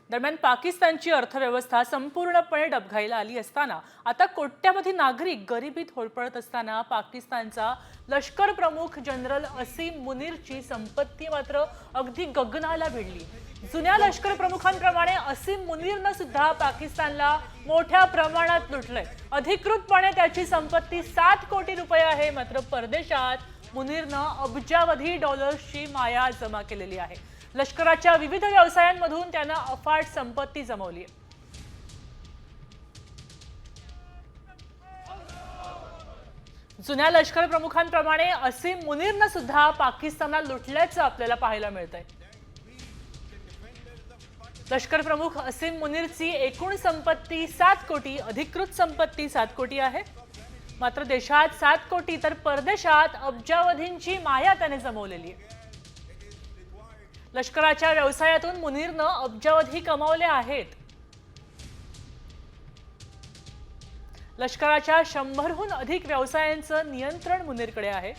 दरम्यान पाकिस्तानची अर्थव्यवस्था संपूर्णपणे डबघाईला आली असताना आता कोट्यावधी नागरिक गरिबीत होरपळत असताना पाकिस्तानचा लष्कर प्रमुख जनरल असीम मुनीरची संपत्ती मात्र अगदी गगनाला भिडली। जुन्या लष्कर प्रमुखांप्रमाणे असीम मुनीरनं सुद्धा पाकिस्तानला मोठ्या प्रमाणात लुटलंय। अधिकृतपणे त्याची संपत्ती 7 कोटी रुपये आहे, मात्र परदेशात मुनीरनं अब्जावधी डॉलर्सची माया जमा केलेली आहे। लष्कराच्या विविध व्यवसायांमधून त्यानं अफाट संपत्ती जमवली आहे। जुन्या लष्कर प्रमुखांप्रमाणे असीम मुनीरनं सुद्धा पाकिस्तानला लुटल्याचं आपल्याला पाहायला मिळतंय। लष्कर प्रमुख असीम मुनीरची एकूण संपत्ती 7 कोटी, अधिकृत संपत्ती 7 कोटी आहे, मात्र देशात 7 कोटी तर परदेशात अब्जावधींची माया त्याने जमवलेली आहे। लष्कराच्या व्यवसायातून मुनीरनं अब्जावधी कमावले आहेत। लष्कराच्या 100हून अधिक व्यवसायांचं नियंत्रण मुनीरकडे आहे।